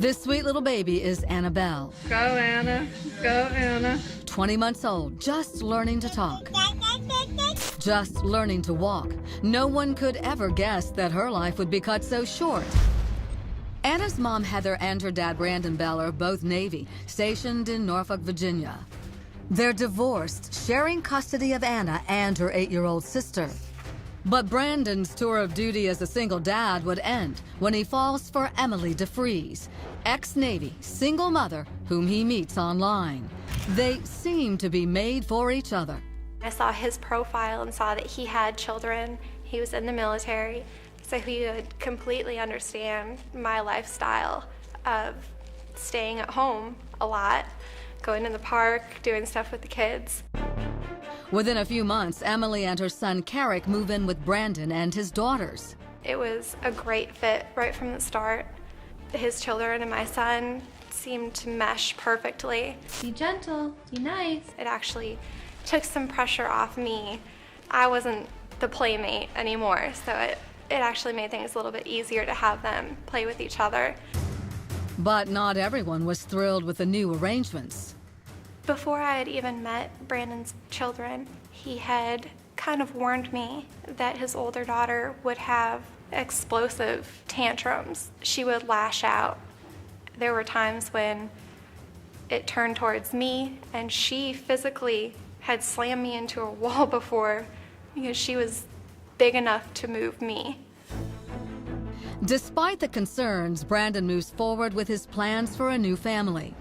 This sweet little baby is Annabelle. Go, Anna. Go, Anna. 20 months old, just learning to talk. Just learning to walk. No one could ever guess that her life would be cut so short. Anna's mom, Heather, and her dad, Brandon Bell, are both Navy, stationed in Norfolk, Virginia. They're divorced, sharing custody of Anna and her 8-year-old sister. But Brandon's tour of duty as a single dad would end when he falls for Emily Defries, ex-Navy, single mother whom he meets online. They seem to be made for each other. I saw his profile and saw that he had children. He was in the military, so he would completely understand my lifestyle of staying at home a lot, going to the park, doing stuff with the kids. Within a few months, Emily and her son Carrick move in with Brandon and his daughters. It was a great fit right from the start. His children and my son seemed to mesh perfectly. Be gentle, be nice. It actually took some pressure off me. I wasn't the playmate anymore, so it actually made things a little bit easier to have them play with each other. But not everyone was thrilled with the new arrangements. Before I had even met Brandon's children, he had kind of warned me that his older daughter would have explosive tantrums. She would lash out. There were times when it turned towards me, and she physically had slammed me into a wall before because she was big enough to move me. Despite the concerns, Brandon moves forward with his plans for a new family.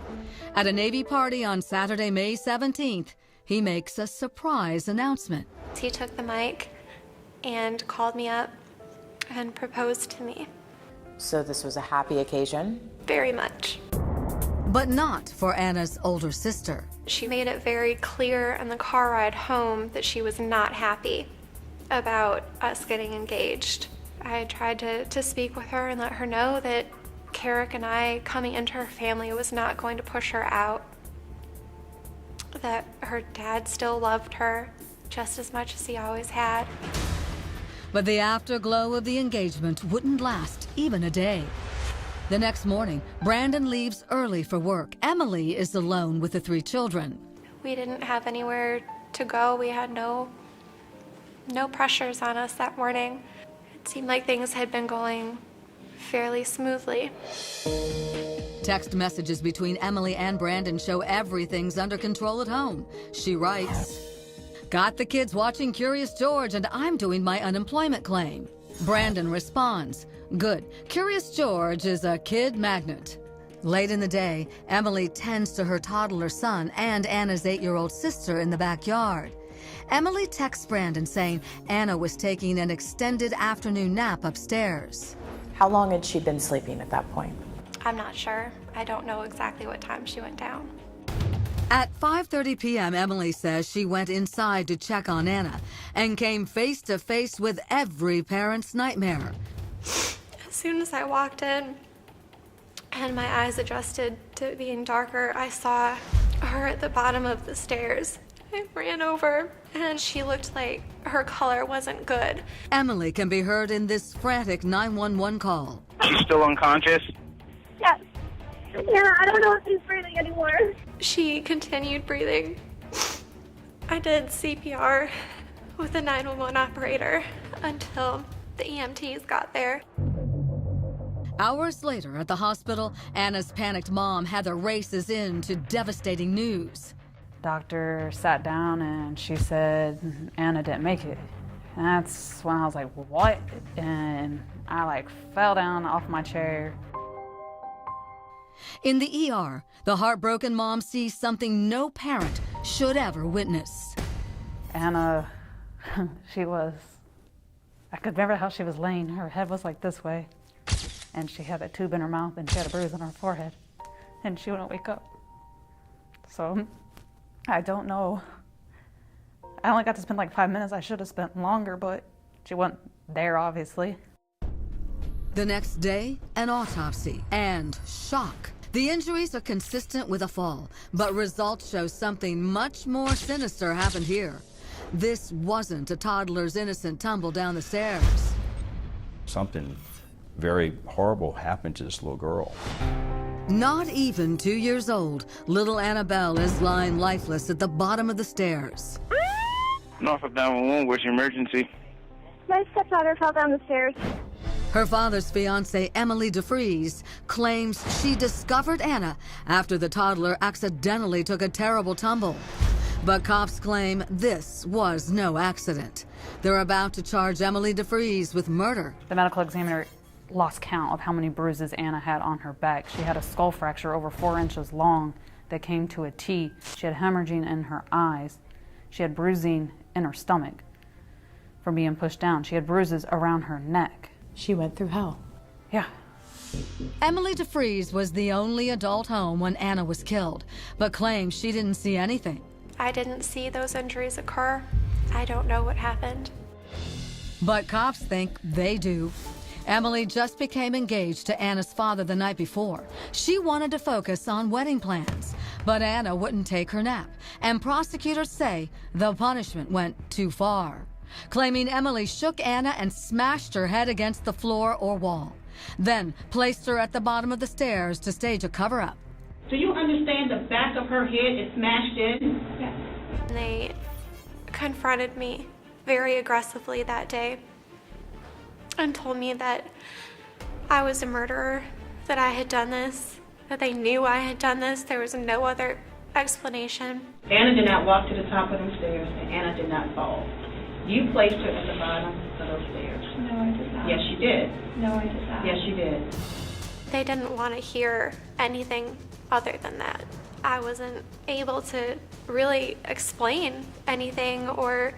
At a Navy party on Saturday, May 17th, he makes a surprise announcement. He took the mic and called me up and proposed to me. So this was a happy occasion? Very much. But not for Anna's older sister. She made it very clear in the car ride home that she was not happy about us getting engaged. I tried to speak with her and let her know that Carrick and I coming into her family was not going to push her out, that her dad still loved her just as much as he always had. But the afterglow of the engagement wouldn't last even a day. The next morning, Brandon leaves early for work. Emily is alone with the 3 children. We didn't have anywhere to go. We had no pressures on us that morning. It seemed like things had been going fairly smoothly. Text messages between Emily and Brandon show everything's under control at home. She writes, "Got the kids watching Curious George and I'm doing my unemployment claim." Brandon responds, "Good. Curious George is a kid magnet." Late in the day, Emily tends to her toddler son and Anna's 8-year-old sister in the backyard. Emily texts Brandon saying Anna was taking an extended afternoon nap upstairs. How long had she been sleeping at that point? I'm not sure. I don't know exactly what time she went down. At 5:30 p.m., Emily says she went inside to check on Anna and came face to face with every parent's nightmare. As soon as I walked in and my eyes adjusted to being darker, I saw her at the bottom of the stairs. I ran over and she looked like her color wasn't good. Emily can be heard in this frantic 911 call. She's still unconscious? Yes. Yeah, I don't know if she's breathing anymore. She continued breathing. I did CPR with the 911 operator until the EMTs got there. Hours later at the hospital, Anna's panicked mom, Heather, races in to devastating news. Doctor sat down and she said Anna didn't make it. And that's when I was like, what? And I fell down off my chair. In the ER, the heartbroken mom sees something no parent should ever witness. Anna, I could remember how she was laying. Her head was like this way. And she had a tube in her mouth and she had a bruise on her forehead. And she wouldn't wake up. So I don't know. I only got to spend 5 minutes. I should have spent longer, but she wasn't there, obviously. The next day, an autopsy and shock. The injuries are consistent with a fall, but results show something much more sinister happened here. This wasn't a toddler's innocent tumble down the stairs. Something very horrible happened to this little girl. Not even 2 years old, little Annabelle is lying lifeless at the bottom of the stairs. Norfolk 911, what's your emergency? My stepdaughter fell down the stairs. Her father's fiancée, Emily Defries, claims she discovered Anna after the toddler accidentally took a terrible tumble. But cops claim this was no accident. They're about to charge Emily Defries with murder. The medical examiner lost count of how many bruises Anna had on her back. She had a skull fracture over 4 inches long that came to a T. She had hemorrhaging in her eyes. She had bruising in her stomach from being pushed down. She had bruises around her neck. She went through hell. Yeah. Emily Defries was the only adult home when Anna was killed, but claims she didn't see anything. I didn't see those injuries occur. I don't know what happened. But cops think they do. Emily just became engaged to Anna's father the night before. She wanted to focus on wedding plans, but Anna wouldn't take her nap, and prosecutors say the punishment went too far, claiming Emily shook Anna and smashed her head against the floor or wall, then placed her at the bottom of the stairs to stage a cover-up. Do you understand the back of her head is smashed in? Yes. They confronted me very aggressively that day and told me that I was a murderer, that I had done this, that they knew I had done this. There was no other explanation. Anna did not walk to the top of them stairs, and Anna did not fall. You placed her at the bottom of those stairs. No, I did not. Yes, you did. No, I did not. Yes, you did. They didn't want to hear anything other than that. I wasn't able to really explain anything or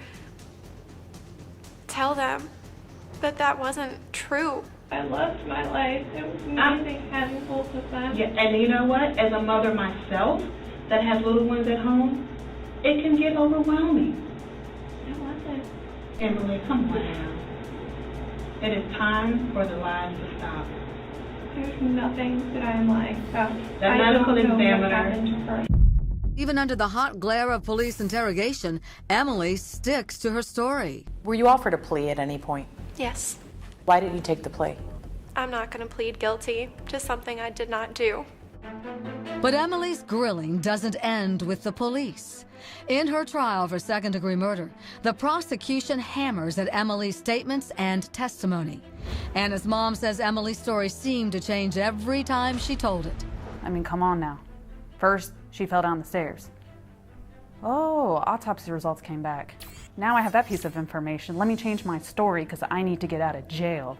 tell them that that wasn't true. I loved my life. It was amazing having both of them. Yeah, and you know what? As a mother myself that has little ones at home, it can get overwhelming. It wasn't. Emily, come on now. It is time for the lies to stop. There's nothing that I'm lying about. The I medical don't know what examiner. happened to her. Even under the hot glare of police interrogation, Emily sticks to her story. Were you offered a plea at any point? Yes, Why didn't you take the plea? I'm not going to plead guilty to something I did not do. But Emily's grilling doesn't end with the police. In her trial for second-degree murder, the prosecution hammers at Emily's statements and testimony. Anna's mom says Emily's story seemed to change every time she told it. I mean, come on now. First, she fell down the stairs. Oh, autopsy results came back. Now I have that piece of information. Let me change my story because I need to get out of jail.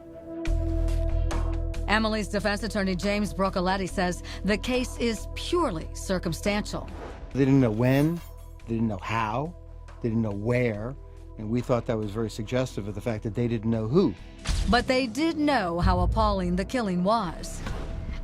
Emily's defense attorney, James Broccoletti, says the case is purely circumstantial. They didn't know when, they didn't know how, they didn't know where, and we thought that was very suggestive of the fact that they didn't know who. But they did know how appalling the killing was.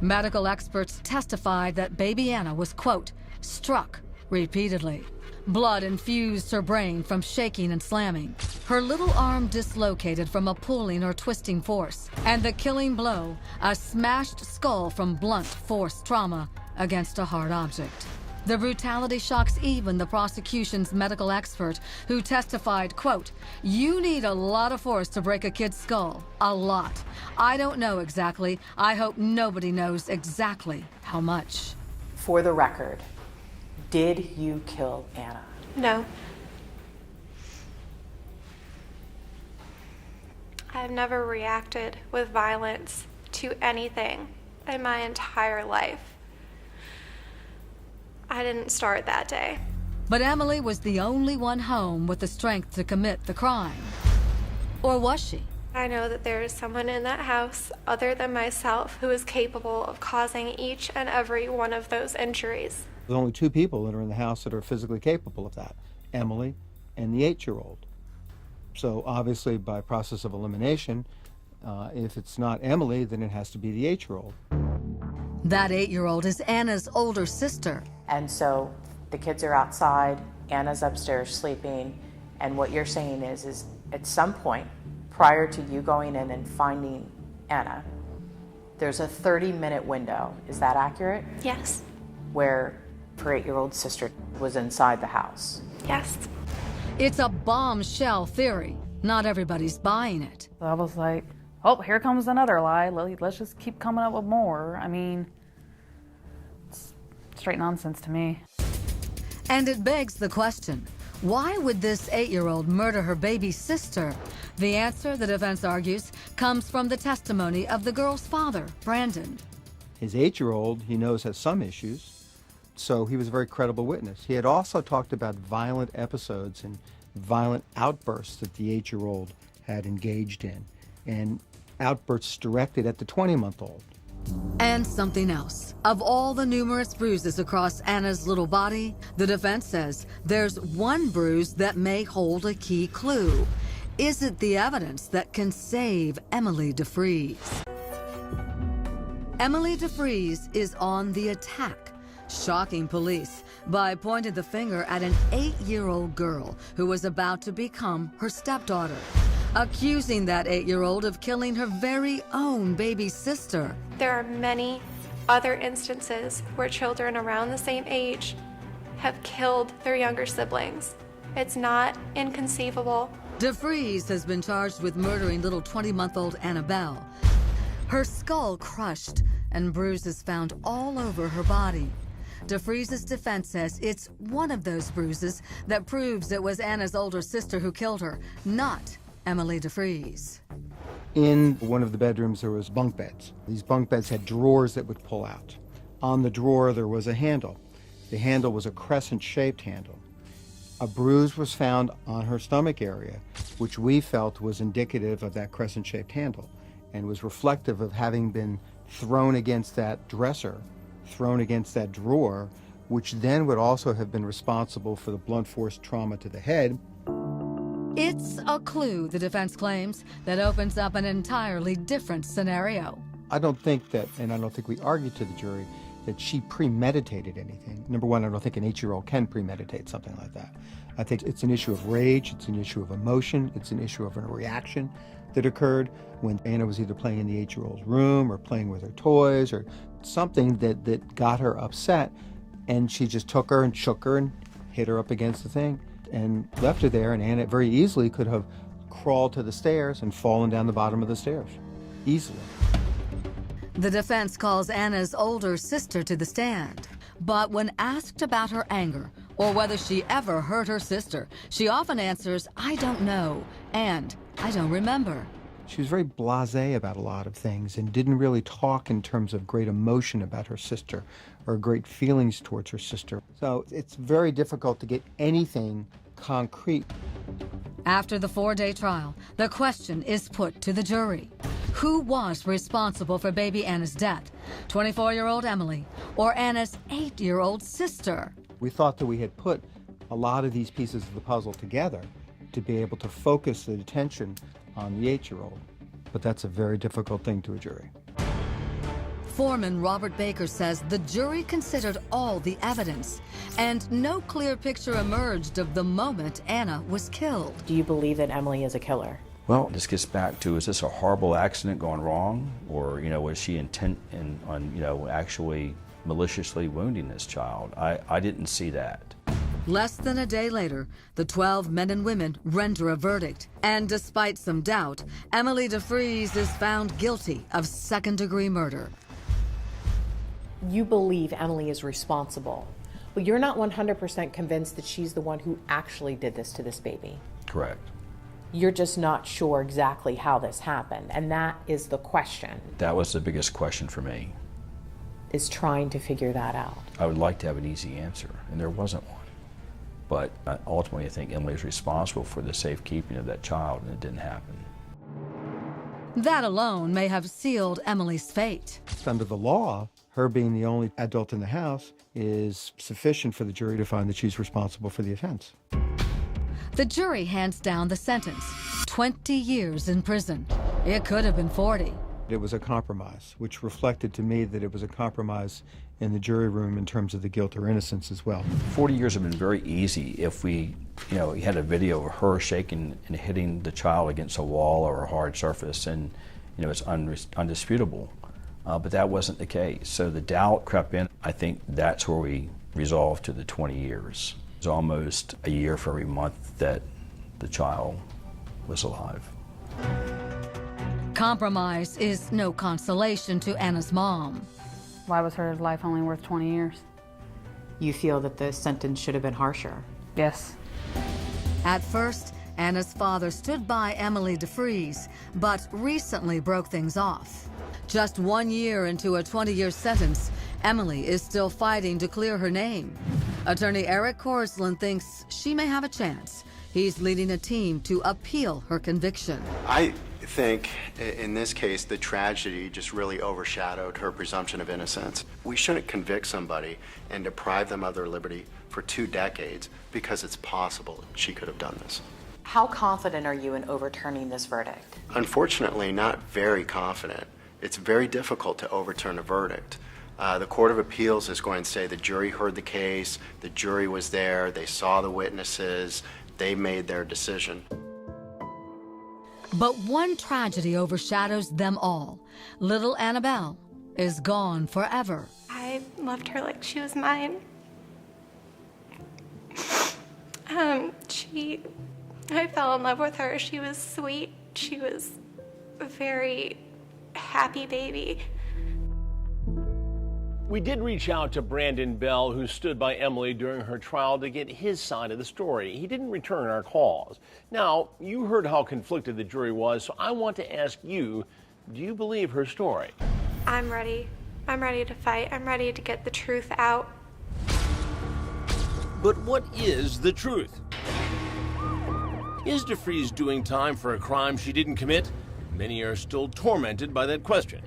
Medical experts testified that baby Anna was, quote, struck repeatedly. Blood infused her brain from shaking and slamming. Her little arm dislocated from a pulling or twisting force. And the killing blow, a smashed skull from blunt force trauma against a hard object. The brutality shocks even the prosecution's medical expert, who testified, quote, you need a lot of force to break a kid's skull. A lot. I don't know exactly. I hope nobody knows exactly how much. For the record, did you kill Anna? No. I've never reacted with violence to anything in my entire life. I didn't start that day. But Emily was the only one home with the strength to commit the crime. Or was she? I know that there is someone in that house other than myself who is capable of causing each and every one of those injuries. There's only 2 people that are in the house that are physically capable of that, Emily and the 8-year-old. So obviously by process of elimination, if it's not Emily, then it has to be the 8-year-old. That 8-year-old is Anna's older sister. And so the kids are outside, Anna's upstairs sleeping, and what you're saying is at some point prior to you going in and finding Anna, there's a 30-minute window. Is that accurate? Yes. Where her 8-year-old sister was inside the house. Yes. It's a bombshell theory. Not everybody's buying it. So I was like, oh, here comes another lie. Let's just keep coming up with more. I mean, straight nonsense to me. And it begs the question, why would this 8-year-old murder her baby sister? The answer, the defense argues, comes from the testimony of the girl's father, Brandon. His 8-year-old, he knows, has some issues, so he was a very credible witness. He had also talked about violent episodes and violent outbursts that the 8-year-old had engaged in, and outbursts directed at the 20-month-old. And something else. Of all the numerous bruises across Anna's little body, the defense says there's one bruise that may hold a key clue. Is it the evidence that can save Emily Defries? Emily Defries is on the attack, shocking police by pointing the finger at an 8-year-old girl who was about to become her stepdaughter, accusing that 8-year-old of killing her very own baby sister. There are many other instances where children around the same age have killed their younger siblings. It's not inconceivable. Defries has been charged with murdering little 20-month-old Annabelle. Her skull crushed and bruises found all over her body. Defries' defense says it's one of those bruises that proves it was Anna's older sister who killed her, not Emily Defries. In one of the bedrooms, there was bunk beds. These bunk beds had drawers that would pull out. On the drawer, there was a handle. The handle was a crescent-shaped handle. A bruise was found on her stomach area, which we felt was indicative of that crescent-shaped handle and was reflective of having been thrown against that dresser, thrown against that drawer, which then would also have been responsible for the blunt force trauma to the head. It's a clue, the defense claims, that opens up an entirely different scenario. I don't think that, and I don't think we argued to the jury, that she premeditated anything. Number one, I don't think an 8-year-old can premeditate something like that. I think it's an issue of rage, it's an issue of emotion, it's an issue of a reaction that occurred when Anna was either playing in the 8-year-old's room or playing with her toys or something that got her upset, and she just took her and shook her and hit her up against the thing and left her there, and Anna very easily could have crawled to the stairs and fallen down the bottom of the stairs, easily. The defense calls Anna's older sister to the stand. But when asked about her anger or whether she ever hurt her sister, she often answers, "I don't know," and "I don't remember." She was very blasé about a lot of things and didn't really talk in terms of great emotion about her sister or great feelings towards her sister. So it's very difficult to get anything concrete. After the 4-day trial, the question is put to the jury. Who was responsible for baby Anna's death? 24-year-old Emily or Anna's 8-year-old sister? We thought that we had put a lot of these pieces of the puzzle together to be able to focus the attention on the 8-year-old. But that's a very difficult thing to a jury. Foreman Robert Baker says the jury considered all the evidence, and no clear picture emerged of the moment Anna was killed. Do you believe that Emily is a killer? Well, this gets back to, is this a horrible accident gone wrong? Or, was she intent on, actually maliciously wounding this child? I didn't see that. Less than a day later, the 12 men and women render a verdict. And despite some doubt, Emily Defries is found guilty of second-degree murder. You believe Emily is responsible, but you're not 100% convinced that she's the one who actually did this to this baby. Correct. You're just not sure exactly how this happened, and that is the question. That was the biggest question for me. Is trying to figure that out. I would like to have an easy answer, and there wasn't one. But ultimately, I think Emily is responsible for the safekeeping of that child, and it didn't happen. That alone may have sealed Emily's fate. Under the law, her being the only adult in the house is sufficient for the jury to find that she's responsible for the offense. The jury hands down the sentence, 20 years in prison. It could have been 40. It was a compromise, which reflected to me that it was a compromise in the jury room in terms of the guilt or innocence as well. 40 years have been very easy if we had a video of her shaking and hitting the child against a wall or a hard surface, and it's undisputable. But that wasn't the case. So the doubt crept in. I think that's where we resolved to the 20 years. It was almost a year for every month that the child was alive. Compromise is no consolation to Anna's mom. Why was her life only worth 20 years? you feel that the sentence should have been harsher. Yes. At first, Anna's father stood by Emily Defries, but recently broke things off. Just 1 year into a 20-year sentence, Emily is still fighting to clear her name. Attorney Eric Korsland thinks she may have a chance. He's leading a team to appeal her conviction. I think in this case, the tragedy just really overshadowed her presumption of innocence. We shouldn't convict somebody and deprive them of their liberty for 2 decades because it's possible she could have done this. How confident are you in overturning this verdict? Unfortunately, not very confident. It's very difficult to overturn a verdict. The Court of Appeals is going to say the jury heard the case, the jury was there, they saw the witnesses, they made their decision. But one tragedy overshadows them all. Little Annabelle is gone forever. I loved her like she was mine. I fell in love with her. She was sweet. She was a very happy baby. We did reach out to Brandon Bell, who stood by Emily during her trial, to get his side of the story. He didn't return our calls. Now, you heard how conflicted the jury was, so I want to ask you, do you believe her story? I'm ready. I'm ready to fight. I'm ready to get the truth out. But what is the truth? Is Defries doing time for a crime she didn't commit? Many are still tormented by that question.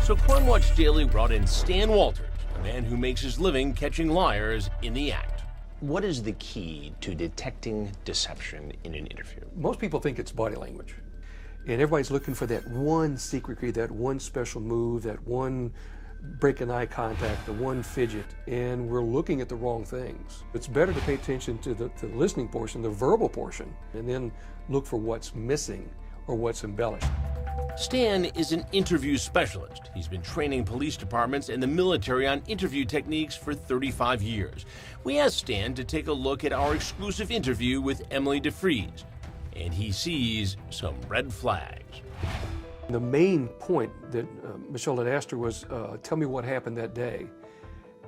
So Crime Watch Daily brought in Stan Walters, a man who makes his living catching liars in the act. What is the key to detecting deception in an interview? Most people think it's body language. And everybody's looking for that one secret key, that one special move, that one break in eye contact, the one fidget, and we're looking at the wrong things. It's better to pay attention to the listening portion, the verbal portion, and then look for what's missing or what's embellished. Stan is an interview specialist. He's been training police departments and the military on interview techniques for 35 years. We asked Stan to take a look at our exclusive interview with Emily Defries, and he sees some red flags. The main point that Michelle had asked her was, tell me what happened that day.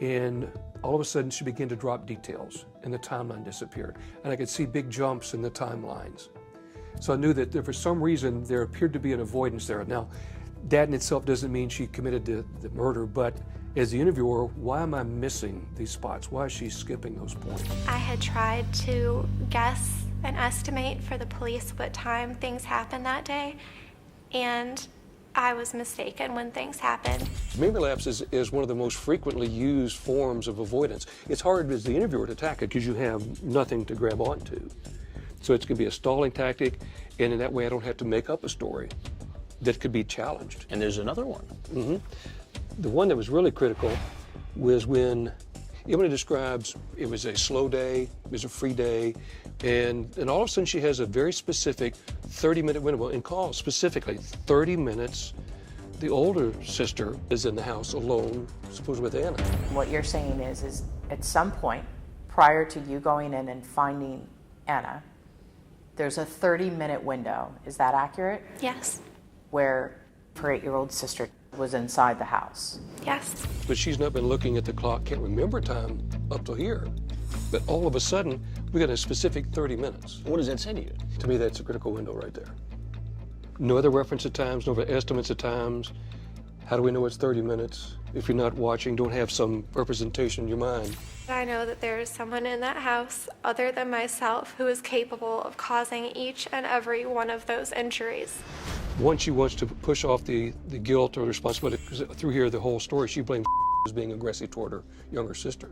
And all of a sudden she began to drop details and the timeline disappeared. And I could see big jumps in the timelines. So I knew that for some reason there appeared to be an avoidance there. Now, that in itself doesn't mean she committed the murder, but as the interviewer, why am I missing these spots? Why is she skipping those points? I had tried to guess and estimate for the police what time things happened that day, and I was mistaken when things happened. Memory lapse is one of the most frequently used forms of avoidance. It's hard as the interviewer to attack it because you have nothing to grab onto. So it's going to be a stalling tactic, and in that way I don't have to make up a story that could be challenged. And there's another one. Mm-hmm. The one that was really critical was when Emily describes it was a slow day, it was a free day, and all of a sudden she has a very specific 30-minute window and calls specifically 30 minutes. The older sister is in the house alone, supposedly with Anna. What you're saying is at some point prior to you going in and finding Anna, there's a 30-minute window. Is that accurate? Yes. Where her 8-year-old sister was inside the house. Yes. But she's not been looking at the clock, can't remember time up till here. But all of a sudden, we got a specific 30 minutes. What does that say to you? To me, that's a critical window right there. No other reference at times, no other estimates at times. How do we know it's 30 minutes? If you're not watching, don't have some representation in your mind. I know that there is someone in that house other than myself who is capable of causing each and every one of those injuries. Once she wants to push off the guilt or responsibility, because through here the whole story, she blames as being aggressive toward her younger sister.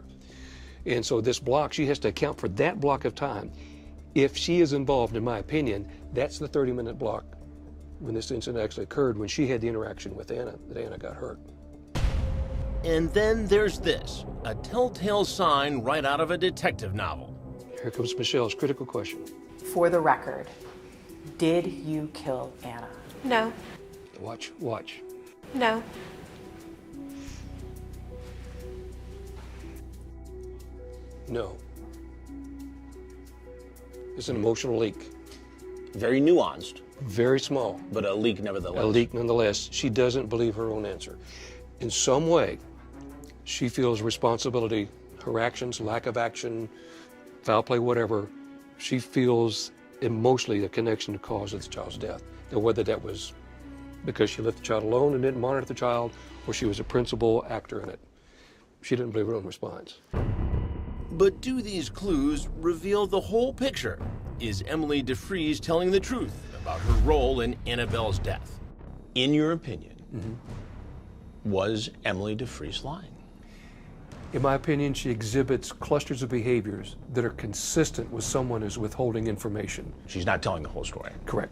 And so this block, she has to account for that block of time. If she is involved, in my opinion, that's the 30-minute block when this incident actually occurred, when she had the interaction with Anna, that Anna got hurt. And then there's this, a telltale sign right out of a detective novel. Here comes Michelle's critical question. For the record, did you kill Anna? No. Watch. No. No. It's an emotional leak. Very nuanced. Very small. But a leak nevertheless. A leak nonetheless. She doesn't believe her own answer. In some way, She feels responsibility, her actions, lack of action, foul play, whatever. She feels emotionally a connection to cause of the child's death. And whether that was because she left the child alone and didn't monitor the child, or she was a principal actor in it. She didn't believe her own response. But do these clues reveal the whole picture? Is Emily Defries telling the truth about her role in Annabelle's death? In your opinion, was Emily Defries lying? In my opinion, she exhibits clusters of behaviors that are consistent with someone who's withholding information. She's not telling the whole story. Correct.